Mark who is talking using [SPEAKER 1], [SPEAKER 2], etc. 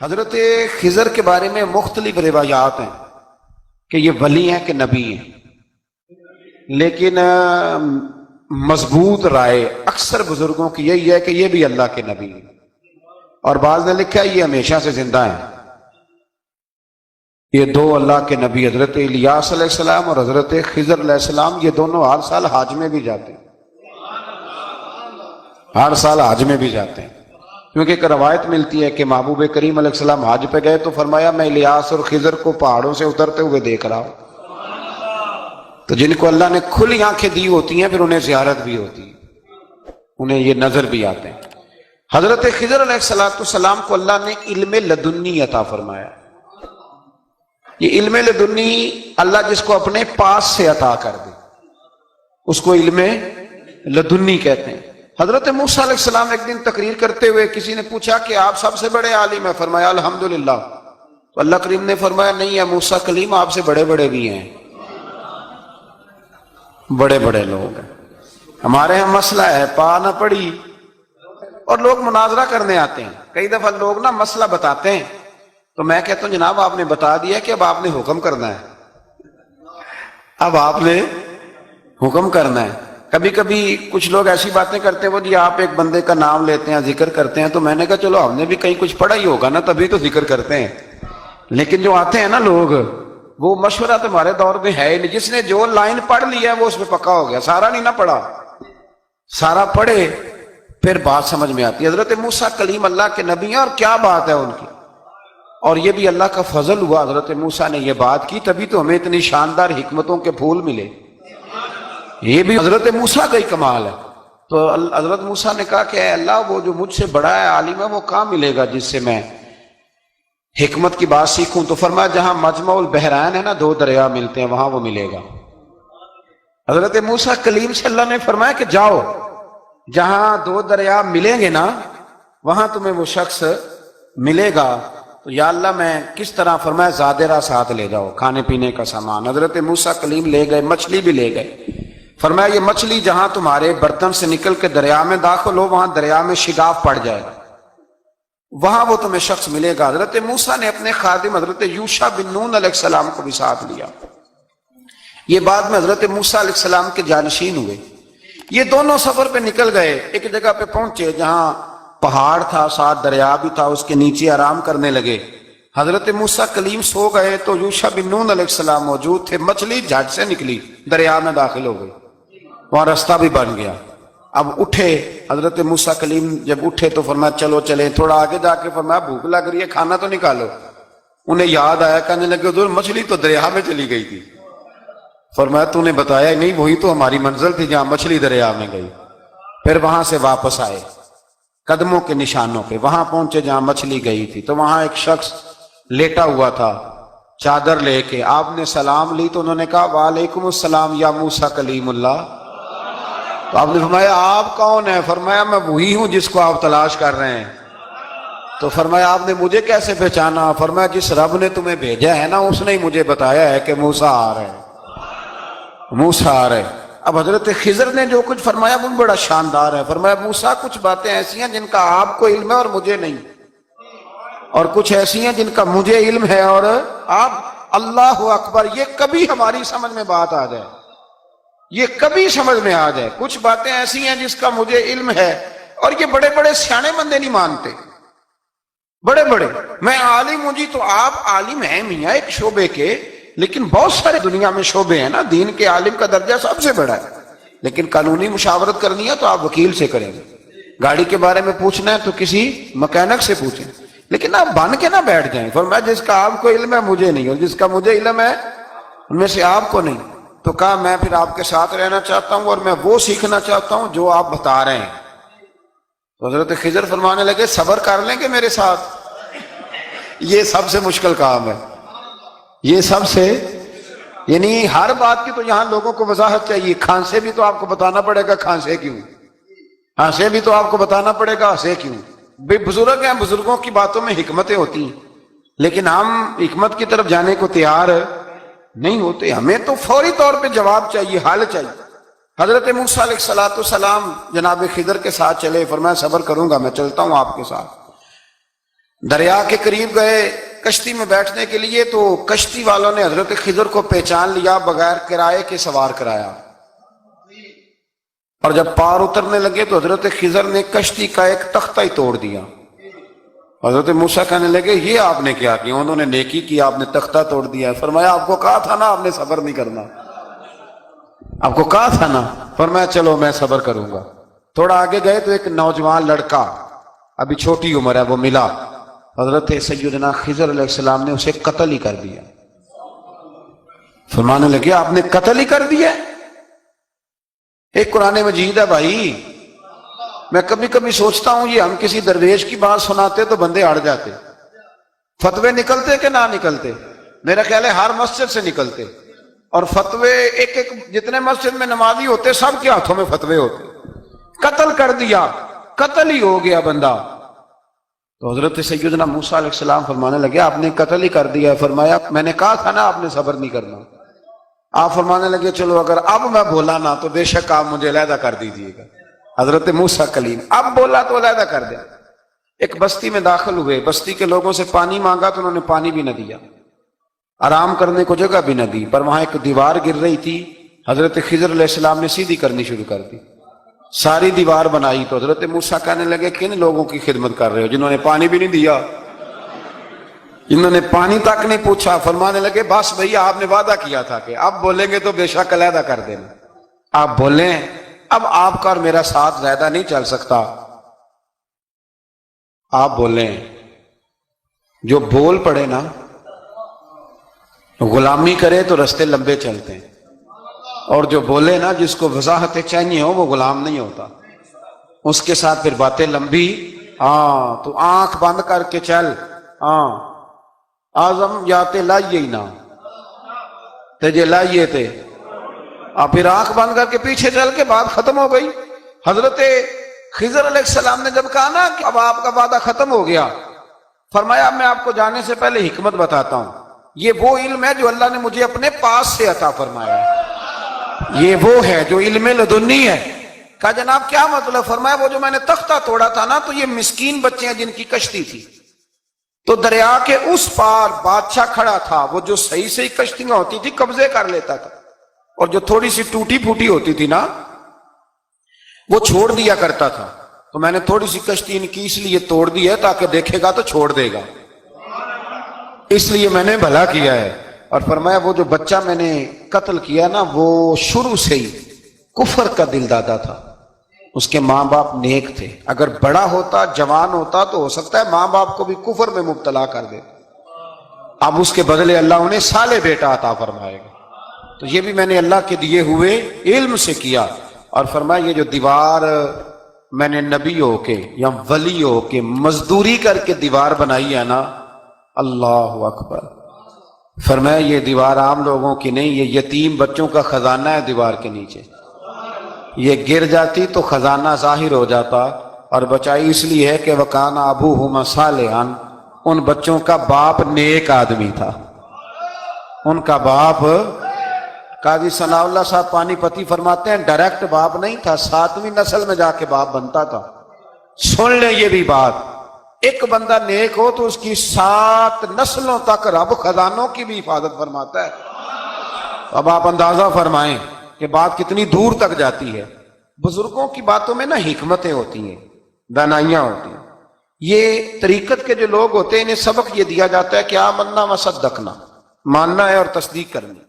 [SPEAKER 1] حضرت خضر کے بارے میں مختلف روایات ہیں کہ یہ ولی ہیں کہ نبی ہیں، لیکن مضبوط رائے اکثر بزرگوں کی یہی ہے کہ یہ بھی اللہ کے نبی ہیں، اور بعض نے لکھا ہے یہ ہمیشہ سے زندہ ہیں۔ یہ دو اللہ کے نبی حضرت الیاس علیہ السلام اور حضرت خضر علیہ السلام، یہ دونوں ہر سال حج میں بھی جاتے ہیں، ہر سال حج میں بھی جاتے ہیں، کیونکہ ایک روایت ملتی ہے کہ محبوب کریم علیہ السلام حج پہ گئے تو فرمایا میں الیاس اور خضر کو پہاڑوں سے اترتے ہوئے دیکھ رہا ہوں۔ تو جن کو اللہ نے کھلی آنکھیں دی ہوتی ہیں پھر انہیں زیارت بھی ہوتی ہے، انہیں یہ نظر بھی آتے ہیں۔ حضرت خضر علیہ السلام کو اللہ نے علم لدنی عطا فرمایا۔ یہ علم لدنی اللہ جس کو اپنے پاس سے عطا کر دے اس کو علم لدنی کہتے ہیں۔ حضرت موسیٰ علیہ السلام ایک دن تقریر کرتے ہوئے کسی نے پوچھا کہ آپ سب سے بڑے عالم ہیں، فرمایا الحمدللہ۔ تو اللہ کریم نے فرمایا نہیں ہے موسیٰ کلیم، آپ سے بڑے بڑے بھی ہیں، بڑے بڑے لوگ ہیں۔ ہمارے یہاں مسئلہ ہے پا نہ پڑی اور لوگ مناظرہ کرنے آتے ہیں۔ کئی دفعہ لوگ نا مسئلہ بتاتے ہیں تو میں کہتا ہوں جناب آپ نے بتا دیا کہ اب آپ نے حکم کرنا ہے، اب آپ نے حکم کرنا ہے۔ کبھی کبھی کچھ لوگ ایسی باتیں کرتے ہیں وہ جی آپ ایک بندے کا نام لیتے ہیں ذکر کرتے ہیں، تو میں نے کہا چلو ہم نے بھی کہیں کچھ پڑھا ہی ہوگا نا تبھی تو ذکر کرتے ہیں، لیکن جو آتے ہیں نا لوگ وہ مشورہ تمہارے دور میں ہے ہی نہیں۔ جس نے جو لائن پڑھ لی ہے وہ اس پہ پکا ہو گیا، سارا نہیں نہ پڑھا، سارا پڑھے پھر بات سمجھ میں آتی ہے۔ حضرت موسیٰ کلیم اللہ کے نبی ہیں اور کیا بات ہے ان کی، اور یہ بھی اللہ کا فضل ہوا حضرت موسیٰ نے یہ بات کی تبھی تو ہمیں اتنی شاندار حکمتوں کے پھول ملے، یہ بھی حضرت موسیٰ کا ہی کمال ہے۔ تو حضرت موسیٰ نے کہا کہ اے اللہ وہ جو مجھ سے بڑا ہے عالم ہے وہ کہاں ملے گا جس سے میں حکمت کی بات سیکھوں؟ تو فرمایا جہاں مجمع البحرین ہے نا، دو دریا ملتے ہیں، وہاں وہ ملے گا۔ حضرت موسیٰ کلیم سے اللہ نے فرمایا کہ جاؤ جہاں دو دریا ملیں گے نا وہاں تمہیں وہ شخص ملے گا۔ تو یا اللہ میں کس طرح؟ فرمایا زادرہ ساتھ لے جاؤ، کھانے پینے کا سامان۔ حضرت موسیٰ کلیم لے گئے، مچھلی بھی لے گئے۔ فرمایا یہ مچھلی جہاں تمہارے برتن سے نکل کے دریا میں داخل ہو وہاں دریا میں شگاف پڑ جائے گا، وہاں وہ تمہیں شخص ملے گا۔ حضرت موسیٰ نے اپنے خادم حضرت یوشع بن نون علیہ السلام کو بھی ساتھ لیا۔ یہ بعد میں حضرت موسیٰ علیہ السلام کے جانشین ہوئے۔ یہ دونوں سفر پہ نکل گئے، ایک جگہ پہ پہنچے جہاں پہاڑ تھا، ساتھ دریا بھی تھا، اس کے نیچے آرام کرنے لگے۔ حضرت موسیٰ کلیم سو گئے تو یوشع بن نون علیہ السلام موجود تھے، مچھلی جھٹ سے نکلی، دریا میں داخل ہو گئی، وہاں راستہ بھی بن گیا۔ اب اٹھے حضرت موسیٰ کلیم، جب اٹھے تو فرمایا چلو چلیں، تھوڑا آگے جا کے فرمایا بھوک لگ رہی ہے کھانا تو نکالو۔ انہیں یاد آیا، کہنے لگے حضور مچھلی تو دریا میں چلی گئی تھی۔ فرمایا تو نے بتایا ہی نہیں، وہی تو ہماری منزل تھی جہاں مچھلی دریا میں گئی۔ پھر وہاں سے واپس آئے قدموں کے نشانوں پہ، وہاں پہنچے جہاں مچھلی گئی تھی تو وہاں ایک شخص لیٹا ہوا تھا چادر لے کے۔ آپ نے سلام لی تو انہوں نے کہا وعلیکم السلام یا موسیٰ کلیم اللہ۔ تو آپ نے فرمایا آپ کون ہیں؟ فرمایا میں وہی ہوں جس کو آپ تلاش کر رہے ہیں۔ تو فرمایا آپ نے مجھے کیسے پہچانا؟ فرمایا جس رب نے تمہیں بھیجا ہے نا اس نے ہی مجھے بتایا ہے کہ موسیٰ آ رہے ہیں، موسیٰ آ رہے ہیں۔ اب حضرت خضر نے جو کچھ فرمایا وہ بڑا شاندار ہے۔ فرمایا موسیٰ کچھ باتیں ایسی ہیں جن کا آپ کو علم ہے اور مجھے نہیں، اور کچھ ایسی ہیں جن کا مجھے علم ہے اور آپ۔ اللہ اکبر، یہ کبھی ہماری سمجھ میں بات آ جائے، یہ کبھی سمجھ میں آ جائے۔ کچھ باتیں ایسی ہیں جس کا مجھے علم ہے اور یہ بڑے بڑے سیانے بندے نہیں مانتے، بڑے بڑے میں عالم ہوں جی، تو آپ عالم ہیں میاں ایک شعبے کے، لیکن بہت سارے دنیا میں شعبے ہیں نا، دین کے عالم کا درجہ سب سے بڑا ہے، لیکن قانونی مشاورت کرنی ہے تو آپ وکیل سے کریں گے، گاڑی کے بارے میں پوچھنا ہے تو کسی مکینک سے پوچھیں، لیکن آپ بن کے نہ بیٹھ جائیں۔ فرمایا جس کا آپ کو علم ہے مجھے نہیں، اور جس کا مجھے علم ہے ان میں سے آپ کو نہیں۔ تو کہا میں پھر آپ کے ساتھ رہنا چاہتا ہوں اور میں وہ سیکھنا چاہتا ہوں جو آپ بتا رہے ہیں۔ تو حضرت خضر فرمانے لگے صبر کر لیں گے میرے ساتھ؟ یہ سب سے مشکل کام ہے، یہ سب سے، یعنی ہر بات کی تو یہاں لوگوں کو وضاحت چاہیے۔ کھانسے بھی تو آپ کو بتانا پڑے گا کھانسے کیوں، ہنسے بھی تو آپ کو بتانا پڑے گا ہنسے کیوں۔ بے بزرگ ہیں، بزرگوں کی باتوں میں حکمتیں ہوتی ہیں، لیکن ہم حکمت کی طرف جانے کو تیار نہیں ہوتے، ہمیں تو فوری طور پہ جواب چاہیے، حل چاہیے۔ حضرت موسیٰ علیہ السلام جناب خضر کے ساتھ چلے، فرمایا صبر کروں گا، میں چلتا ہوں آپ کے ساتھ۔ دریا کے قریب گئے کشتی میں بیٹھنے کے لیے، تو کشتی والوں نے حضرت خضر کو پہچان لیا، بغیر کرائے کے سوار کرایا، اور جب پار اترنے لگے تو حضرت خضر نے کشتی کا ایک تختہ ہی توڑ دیا۔ حضرت موسیٰ کہنے لگے یہ آپ نے کیا کیا؟ انہوں نے نیکی کی، آپ نے تختہ توڑ دیا۔ فرمایا آپ کو کہا تھا نا آپ نے صبر نہیں کرنا، آپ کو کہا تھا نا۔ فرمایا چلو میں صبر کروں گا۔ تھوڑا آگے گئے تو ایک نوجوان لڑکا، ابھی چھوٹی عمر ہے، وہ ملا۔ حضرت سیدنا خضر علیہ السلام نے اسے قتل ہی کر دیا۔ فرمانے لگے آپ نے قتل ہی کر دیا؟ ایک قرآن مجید ہے بھائی۔ میں کبھی کبھی سوچتا ہوں یہ ہم کسی درویش کی بات سناتے تو بندے اڑ جاتے، فتوے نکلتے کہ نہ نکلتے؟ میرا خیال ہے ہر مسجد سے نکلتے، اور فتوے ایک جتنے مسجد میں نمازی ہوتے سب کے ہاتھوں میں فتوے ہوتے۔ قتل کر دیا، قتل ہی ہو گیا بندہ۔ تو حضرت سیدنا موسیٰ علیہ السلام فرمانے لگے آپ نے قتل ہی کر دیا۔ فرمایا میں نے کہا تھا نا آپ نے صبر نہیں کرنا۔ آپ فرمانے لگے چلو اگر اب میں بولا نا تو بے شک آپ مجھے علیحدہ کر دیجیے گا۔ حضرت موسیٰ کلیم اب بولا تو علیحدہ کر دیا۔ ایک بستی میں داخل ہوئے، بستی کے لوگوں سے پانی مانگا تو انہوں نے پانی بھی نہ دیا، آرام کرنے کو جگہ بھی نہ دی، پر وہاں ایک دیوار گر رہی تھی، حضرت خضر علیہ السلام نے سیدھی کرنی شروع کر دی، ساری دیوار بنائی۔ تو حضرت موسیٰ کہنے لگے کن لوگوں کی خدمت کر رہے ہو جنہوں نے پانی بھی نہیں دیا، انہوں نے پانی تک نہیں پوچھا۔ فرمانے لگے بس بھیا آپ نے وعدہ کیا تھا کہ اب بولیں گے تو بے شک علیحدہ کر دینا، آپ بولیں اب آپ کا اور میرا ساتھ زیادہ نہیں چل سکتا، آپ بولیں۔ جو بول پڑے نا غلامی کرے تو رستے لمبے چلتے ہیں، اور جو بولے نا جس کو وضاحت چاہیے ہو وہ غلام نہیں ہوتا، اس کے ساتھ پھر باتیں لمبی۔ ہاں تو آنکھ بند کر کے چل، ہاں آزم جاتے لائیے ہی نہ تجھے لائیے تھے، اور پھر آنکھ بند کر کے پیچھے چل کے بات ختم ہو گئی۔ حضرت خضر علیہ السلام نے جب کہا نا کہ اب آپ کا وعدہ ختم ہو گیا، فرمایا میں آپ کو جانے سے پہلے حکمت بتاتا ہوں، یہ وہ علم ہے جو اللہ نے مجھے اپنے پاس سے عطا فرمایا ہے، یہ وہ ہے جو علم لدنی ہے۔ کہا جناب کیا مطلب؟ فرمایا وہ جو میں نے تختہ توڑا تھا نا تو یہ مسکین بچے ہیں جن کی کشتی تھی، تو دریا کے اس پار بادشاہ کھڑا تھا، وہ جو صحیح صحیح کشتیاں ہوتی تھی قبضے کر لیتا تھا، اور جو تھوڑی سی ٹوٹی پھوٹی ہوتی تھی نا وہ چھوڑ دیا کرتا تھا۔ تو میں نے تھوڑی سی کشتی ان کی اس لیے توڑ دی ہے تاکہ دیکھے گا تو چھوڑ دے گا، اس لیے میں نے بھلا کیا ہے۔ اور فرمایا وہ جو بچہ میں نے قتل کیا نا وہ شروع سے ہی کفر کا دل دادا تھا، اس کے ماں باپ نیک تھے، اگر بڑا ہوتا جوان ہوتا تو ہو سکتا ہے ماں باپ کو بھی کفر میں مبتلا کر دے، اب اس کے بدلے اللہ انہیں صالح بیٹا عطا فرمائے گا۔ تو یہ بھی میں نے اللہ کے دیے ہوئے علم سے کیا۔ اور فرمایا یہ جو دیوار میں نے نبی ہو کے یا ولی ہو کے مزدوری کر کے دیوار بنائی ہے نا، اللہ اکبر، فرمایا یہ دیوار عام لوگوں کی نہیں، یہ یتیم بچوں کا خزانہ ہے دیوار کے نیچے، یہ گر جاتی تو خزانہ ظاہر ہو جاتا، اور بچائی اس لیے ہے کہ وَكَانَ أَبُوهُمَا صَالِحًا، ان بچوں کا باپ نیک آدمی تھا، ان کا باپ۔ قاضی ثناء اللہ صاحب پانی پتی فرماتے ہیں ڈائریکٹ باپ نہیں تھا، 7ویں نسل میں جا کے باپ بنتا تھا۔ سن لیں یہ بھی بات، ایک بندہ نیک ہو تو اس کی 7 نسلوں تک رب خزانوں کی بھی حفاظت فرماتا ہے۔ اب آپ اندازہ فرمائیں کہ بات کتنی دور تک جاتی ہے۔ بزرگوں کی باتوں میں نا حکمتیں ہوتی ہیں، دانائیاں ہوتی ہیں۔ یہ طریقت کے جو لوگ ہوتے ہیں انہیں سبق یہ دیا جاتا ہے کہ آمنا و صدقنا، ماننا ہے اور تصدیق کرنی۔